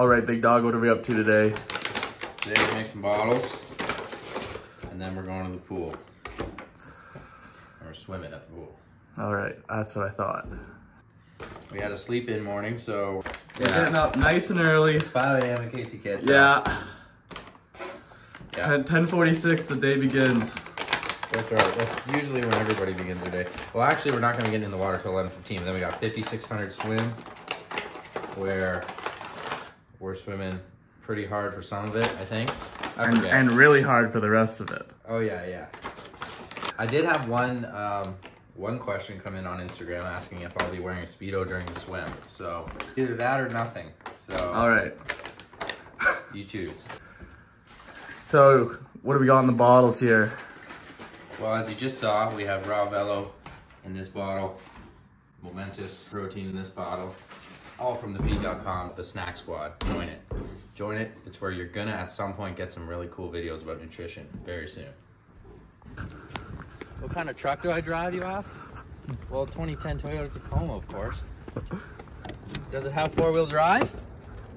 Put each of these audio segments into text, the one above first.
All right, big dog, what are we up to today? Today we make some bottles, and then we're going to the pool. And we're swimming at the pool. All right, that's what I thought. We had a sleep-in morning, so we're getting up nice and early. It's 5 a.m. in case you can't tell. Yeah. 10:46, the day begins. That's right. That's usually when everybody begins their day. Well, actually, we're not going to get in the water till 11:15. Then we got 5,600 swim, where we're swimming pretty hard for some of it, I think. And really hard for the rest of it. Oh yeah. I did have one question come in on Instagram asking if I'll be wearing a Speedo during the swim. So either that or nothing. So all right. You choose. So what do we got in the bottles here? Well, as you just saw, we have Raw Velo in this bottle, Momentous protein in this bottle, all from thefeed.com, the Snack Squad. Join it. Join it. It's where you're gonna at some point get some really cool videos about nutrition very soon. What kind of truck do I drive, you ask? Well, 2010 Toyota Tacoma, of course. Does it have four-wheel drive?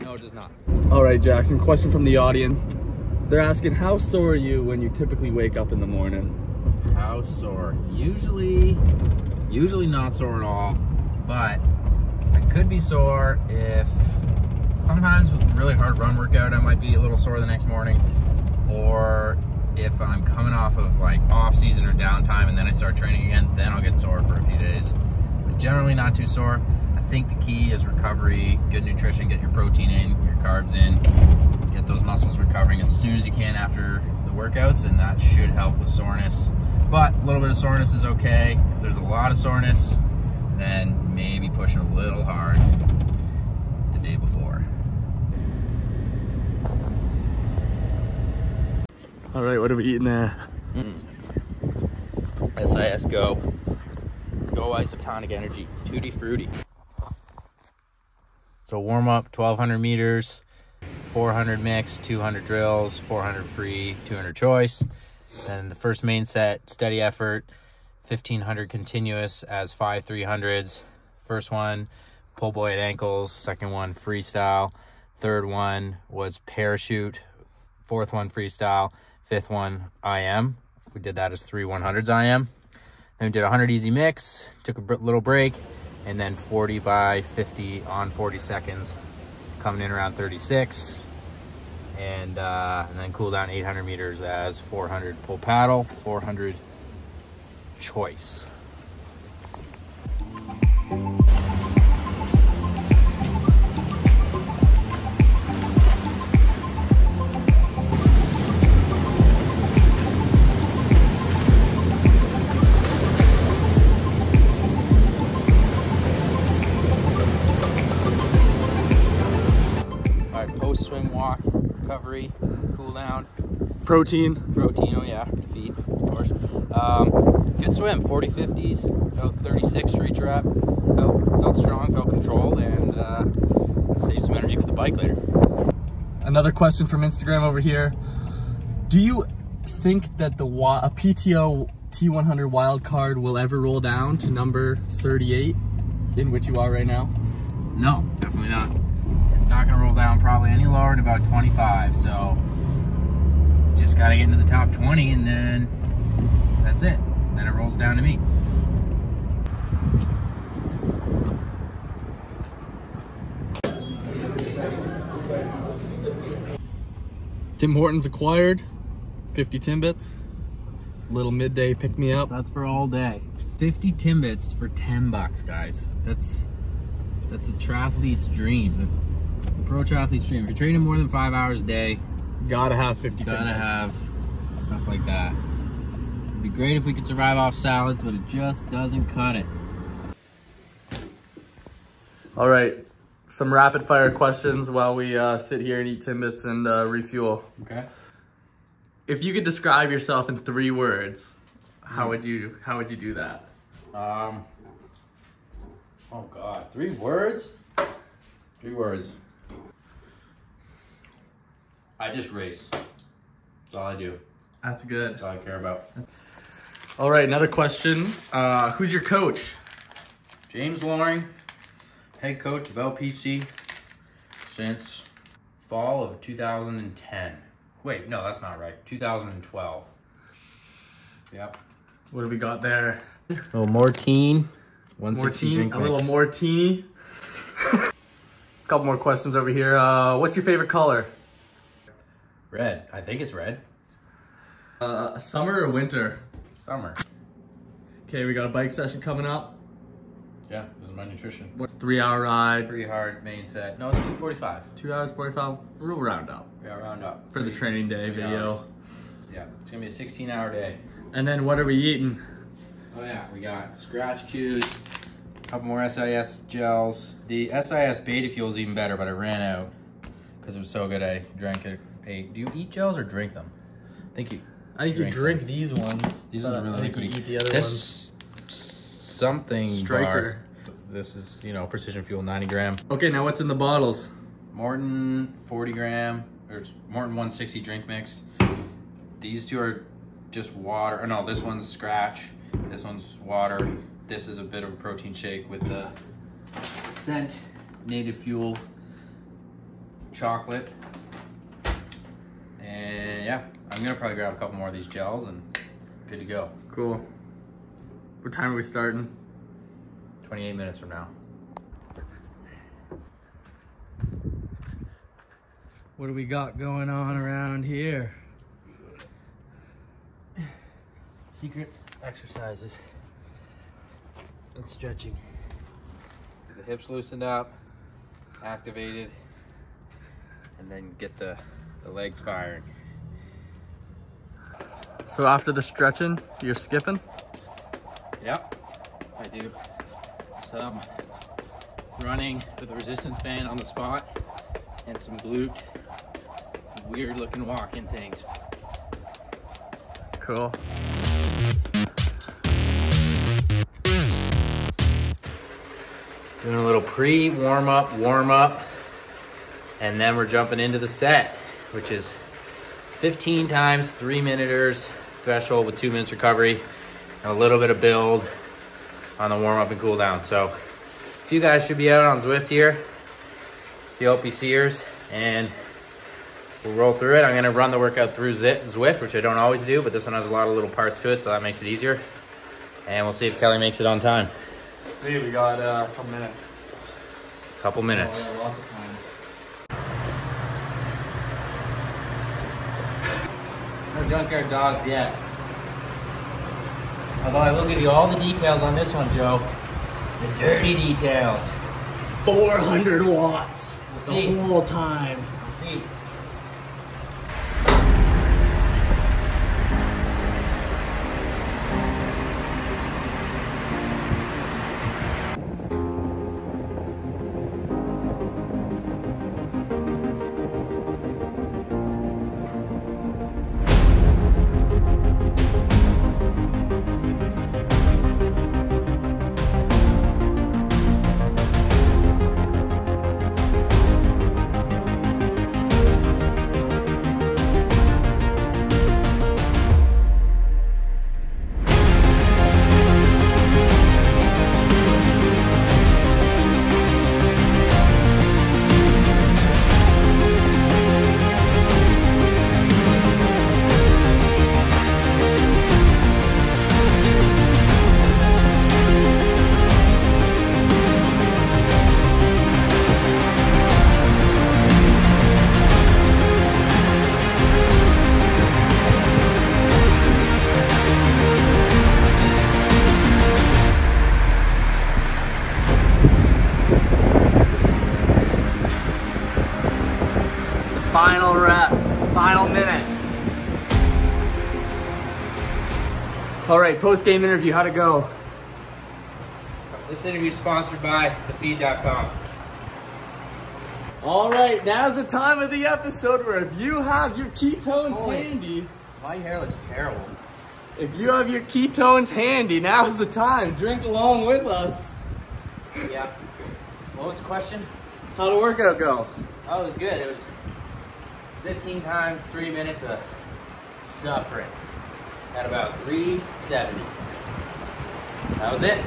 No, it does not. All right, Jackson, question from the audience. They're asking, how sore are you when you typically wake up in the morning? How sore? Usually not sore at all, but I could be sore if sometimes with a really hard run workout, I might be a little sore the next morning, or if I'm coming off of like off season or downtime and then I start training again, then I'll get sore for a few days. But generally not too sore. I think the key is recovery, good nutrition, get your protein in, your carbs in, get those muscles recovering as soon as you can after the workouts, and that should help with soreness. But a little bit of soreness is okay. If there's a lot of soreness, then maybe push it a little hard the day before. All right, what are we eating there? SIS Go. Go Isotonic Energy. Tutti Frutti. So warm up, 1,200 meters, 400 mix, 200 drills, 400 free, 200 choice. Then the first main set, steady effort, 1,500 continuous as 5 300s. First one, pull boy at ankles. Second one, freestyle. Third one was parachute. Fourth one, freestyle. Fifth one, IM. We did that as 3 100s IM. Then we did 100 easy mix, took a little break, and then 40 by 50 on 40 seconds, coming in around 36. And then cool down 800 meters as 400 pull paddle, 400 choice. Post-swim walk, recovery, cool down. Protein, oh yeah, feed, of course. Good swim, 40, 50s, about 36 for each rep. Felt strong, felt controlled, and saved some energy for the bike later. Another question from Instagram over here. Do you think that a PTO T100 wild card will ever roll down to number 38, in which you are right now? No, definitely not. It's not gonna roll down probably any lower than about 25, so just gotta get into the top 20 and then that's it. Then it rolls down to me. Tim Hortons acquired 50 Timbits. Little midday pick me up. That's for all day. 50 Timbits for 10 bucks, guys. That's a triathlete's dream. The pro triathlete's dream. If you're training more than 5 hours a day, gotta have 50 Timbits. Gotta have stuff like that. It'd be great if we could survive off salads, but it just doesn't cut it. All right, some rapid fire questions while we sit here and eat Timbits and refuel. Okay. If you could describe yourself in 3 words, how would you do that? Oh God, 3 words? 3 words. I just race. That's all I do. That's good. That's all I care about. All right, another question. Who's your coach? James Loring, head coach of LPC since Fall of 2010. Wait, no, that's not right. 2012. Yep. What do we got there? Oh, Mortine. 160 drink a mix. little Mortini. Couple more questions over here. What's your favorite color? Red. I think it's red. Summer or winter? Summer. Okay, we got a bike session coming up. Yeah, this is my nutrition. 3-hour ride. Pretty hard main set. No, it's 2:45. 2 hours 45. We'll round up Yeah, round up. for the training day 3 video. hours. Yeah, it's gonna be a 16-hour day. And then what are we eating? Oh yeah, we got scratch chews, a couple more SIS gels. The SIS Beta Fuel is even better, but I ran out because it was so good. I drank it. Hey, do you eat gels or drink them? I think you drink these ones. These ones are really I think you liquidy. eat the other ones. Something Striker. bar. This is, you know, Precision Fuel 90 gram. Okay, now what's in the bottles? Morton 40 gram, or Morton 160 drink mix. These two are just water. Or no, this one's scratch. This one's water. This is a bit of a protein shake with the Scent Native Fuel chocolate. And yeah, I'm gonna probably grab a couple more of these gels and good to go. Cool. What time are we starting? 28 minutes from now. What do we got going on around here? Secret exercises and stretching. The hips loosened up, activated, and then get the legs firing. So after the stretching, you're skipping? Yep, I do some running with a resistance band on the spot and some glute, weird looking walking things. Cool. Doing a little pre-warm up, and then we're jumping into the set, which is 15 times 3-minuters threshold with 2 minutes recovery, and a little bit of build on the warm up and cool down. So you guys should be out on Zwift here, the LPCers, and we'll roll through it. I'm gonna run the workout through Zwift, which I don't always do, but this one has a lot of little parts to it, so that makes it easier. And we'll see if Kelly makes it on time. Let's see, we got a couple minutes. Couple minutes. Oh, lots of time. No junkyard dogs yet. Although I will give you all the details on this one, Joe. The dirty details. 400 watts. We'll see. The whole time. We'll see. Final rep, final minute. All right, post-game interview, how'd it go? This interview is sponsored by thefeed.com. All right, now's the time of the episode where if you have your ketones handy, My hair looks terrible. if you have your ketones handy, now's the time. Drink along with us. Yeah. What was the question? How'd the workout go? Oh, it was good. It was 15 times 3 minutes of suffering at about 370. That was it.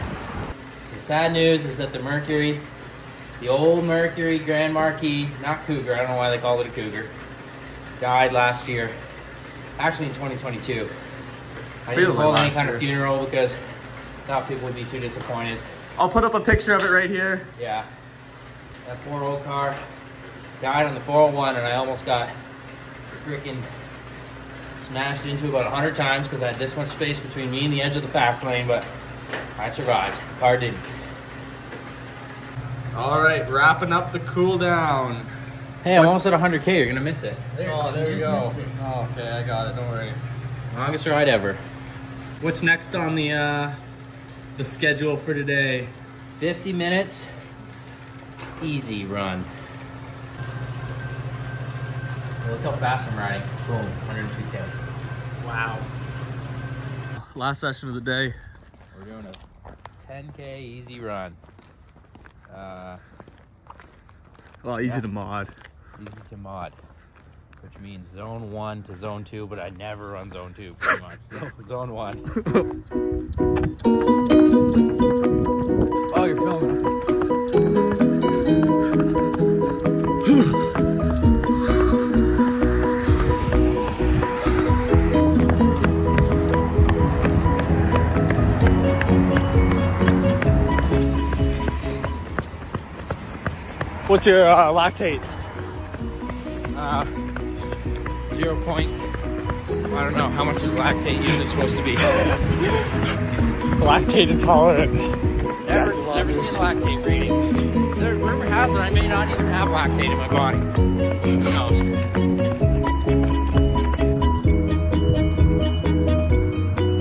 The sad news is that the mercury The old Mercury Grand Marquis, not Cougar, I don't know why they call it a Cougar, died last year. Actually in 2022. I didn't hold any kind of funeral because I thought people would be too disappointed. I'll put up a picture of it right here. Yeah. That poor old car died on the 401 and I almost got freaking smashed into about 100 times because I had this much space between me and the edge of the fast lane, but I survived. The car didn't. All right, wrapping up the cool down. Hey, I'm almost at 100K. You're gonna miss it. There you go. Oh, okay, I got it. Don't worry. Longest ride ever. What's next on the schedule for today? 50 minutes, easy run. Look how fast I'm riding. Boom, 102K. Wow. Last session of the day. We're doing a 10K easy run. Well, easy to mod. Easy to mod, which means zone 1 to zone 2, but I never run zone 2 pretty much. Zone 1. Oh, you're filming. What's your lactate? 0 point. I don't know, how much is lactate usually supposed to be? Lactate intolerant. Never seen lactate reading. Rumor has it I may not even have lactate in my body. Who knows?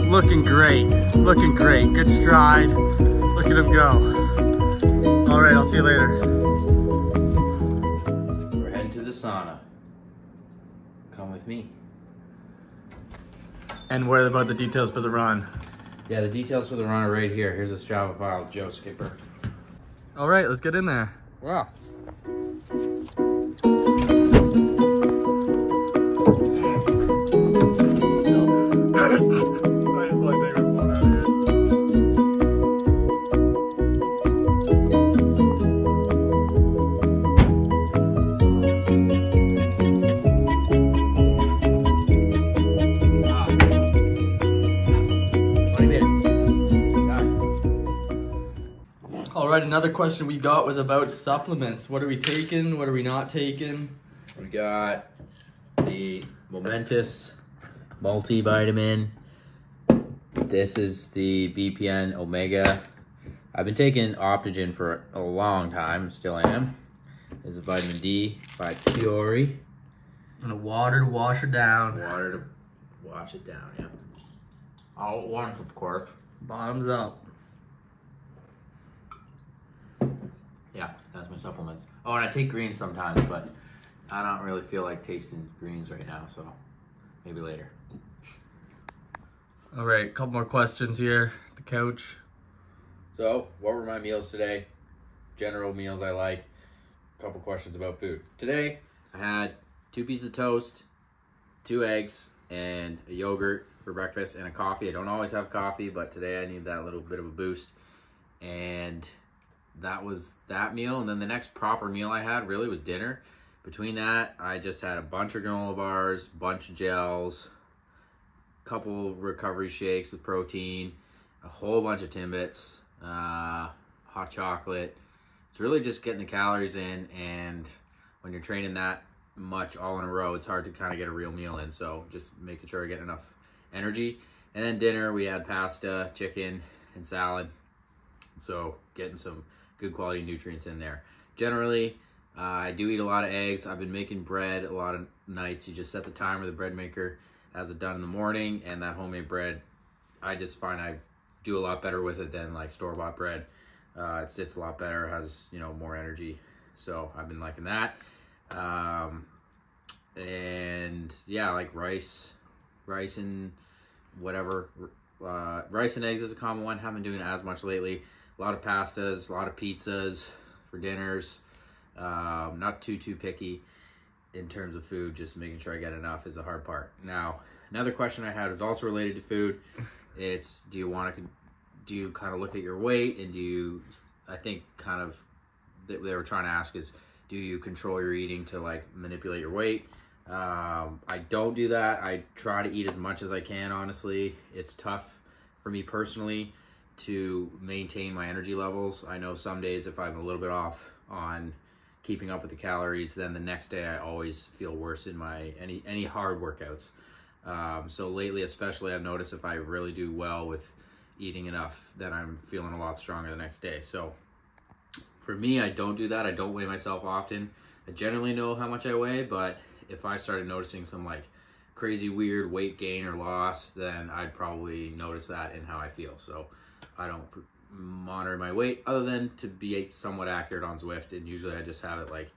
Looking great. Looking great. Good stride. Look at him go. All right, I'll see you later. We're heading to the sauna. Come with me. And what about the details for the run? Yeah, the details for the run are right here. Here's a Strava file, Joe Skipper. All right, let's get in there. Wow. All right, another question we got was about supplements. What are we taking? What are we not taking? We got the Momentous multivitamin. This is the BPN Omega. I've been taking Optogen for a long time, still am. This is vitamin D by Fiore. And a water to wash it down. Water to wash it down, yeah. All at once, of course. Bottoms up. Yeah, that's my supplements. Oh, and I take greens sometimes, but I don't really feel like tasting greens right now, so maybe later. All right, a couple more questions here. The couch. So, what were my meals today? General meals I like. A couple questions about food. Today, I had 2 pieces of toast, 2 eggs, and a yogurt for breakfast, and a coffee. I don't always have coffee, but today I need that little bit of a boost. And that was that meal. And then the next proper meal I had really was dinner. Between that, I just had a bunch of granola bars, bunch of gels, couple recovery shakes with protein, a whole bunch of Timbits, hot chocolate. It's really just getting the calories in, and when you're training that much all in a row, it's hard to kind of get a real meal in. So just making sure I get enough energy. And then dinner, we had pasta, chicken, and salad. So getting some good quality nutrients in there. Generally, I do eat a lot of eggs. I've been making bread a lot of nights. You just set the timer, the bread maker has it done in the morning, and that homemade bread, I just find I do a lot better with it than like store-bought bread. It sits a lot better, has, you know, more energy. So I've been liking that. And yeah, like rice and whatever. Rice and eggs is a common one. Haven't been doing it as much lately. A lot of pastas, a lot of pizzas for dinners. Not too picky in terms of food. Just making sure I get enough is the hard part. Now, another question I had is also related to food. It's, do you kind of look at your weight, and do you, I think, kind of they were trying to ask is, do you control your eating to like manipulate your weight? I don't do that. I try to eat as much as I can, honestly. It's tough for me personally to maintain my energy levels. I know some days if I'm a little bit off on keeping up with the calories, then the next day I always feel worse in my any hard workouts. So lately especially, I've noticed if I really do well with eating enough, then I'm feeling a lot stronger the next day. So for me, I don't do that. I don't weigh myself often. I generally know how much I weigh, but if I started noticing some like crazy weird weight gain or loss, then I'd probably notice that in how I feel. So I don't monitor my weight other than to be somewhat accurate on Zwift, and usually I just have it like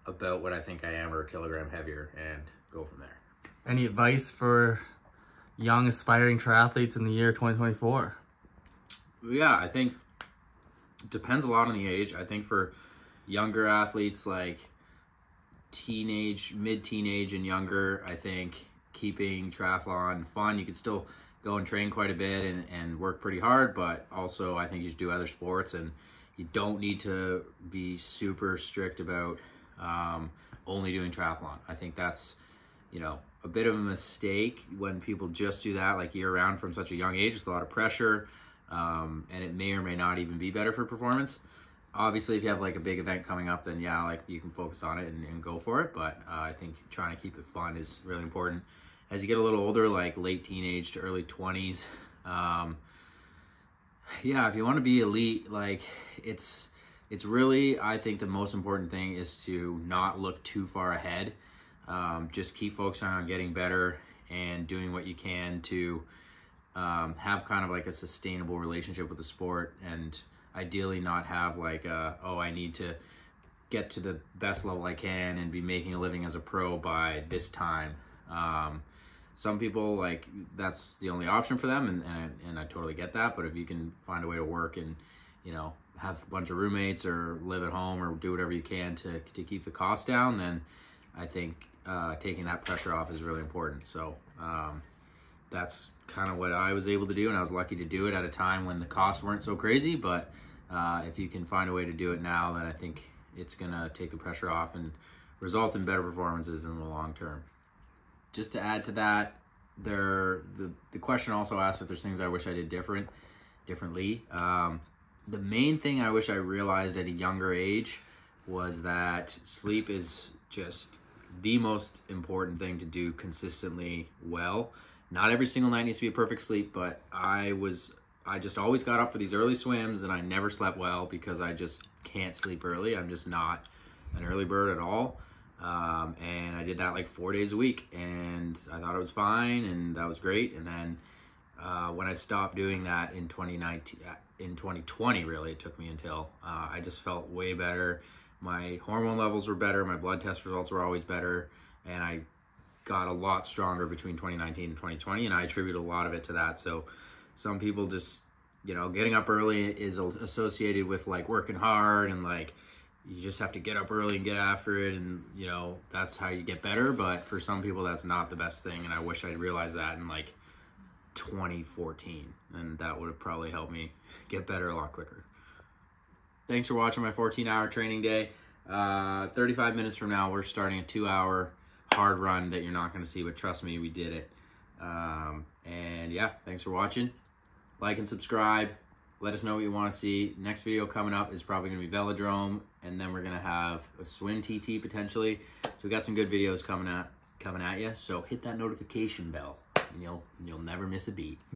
about what I think I am or a kilogram heavier and go from there. Any advice for young aspiring triathletes in the year 2024? Yeah, I think it depends a lot on the age. I think for younger athletes like teenage, mid-teenage and younger, I think keeping triathlon fun. You can still go and train quite a bit and work pretty hard, but also I think you should do other sports, and you don't need to be super strict about only doing triathlon. I think that's, you know, a bit of a mistake when people just do that like year round from such a young age. It's a lot of pressure, and it may or may not even be better for performance. Obviously, if you have like a big event coming up, then yeah, like you can focus on it and go for it. But I think trying to keep it fun is really important. As you get a little older, like late teenage to early 20s, yeah, if you want to be elite, like it's really, I think the most important thing is to not look too far ahead. Just keep focusing on getting better and doing what you can to have kind of like a sustainable relationship with the sport, and ideally not have like oh, I need to get to the best level I can and be making a living as a pro by this time. Some people, like, that's the only option for them, and I totally get that. But if you can find a way to work and, you know, have a bunch of roommates or live at home or do whatever you can to keep the cost down, then I think taking that pressure off is really important. So that's kind of what I was able to do, and I was lucky to do it at a time when the costs weren't so crazy. But if you can find a way to do it now, then I think it's gonna take the pressure off and result in better performances in the long term. Just to add to that, the question also asked if there's things I wish I did differently. The main thing I wish I realized at a younger age was that sleep is just the most important thing to do consistently well. Not every single night needs to be a perfect sleep, but I just always got up for these early swims, and I never slept well because I just can't sleep early. I'm just not an early bird at all. And I did that like 4 days a week, and I thought it was fine, and that was great. And then when I stopped doing that in 2020, really, it took me until I just felt way better. My hormone levels were better, my blood test results were always better, and I got a lot stronger between 2019 and 2020, and I attribute a lot of it to that. So some people just, you know, getting up early is associated with like working hard, and like you just have to get up early and get after it, and you know, that's how you get better. But for some people, that's not the best thing, and I wish I'd realized that in like 2014, and that would have probably helped me get better a lot quicker. Thanks for watching my 14-hour training day. 35 minutes from now, we're starting a 2-hour hard run that you're not going to see, but trust me, we did it. And yeah, thanks for watching. Like and subscribe. Let us know what you want to see. Next video coming up is probably going to be velodrome, and then we're going to have a swim TT potentially. So we got some good videos coming at you. So hit that notification bell, and you'll never miss a beat.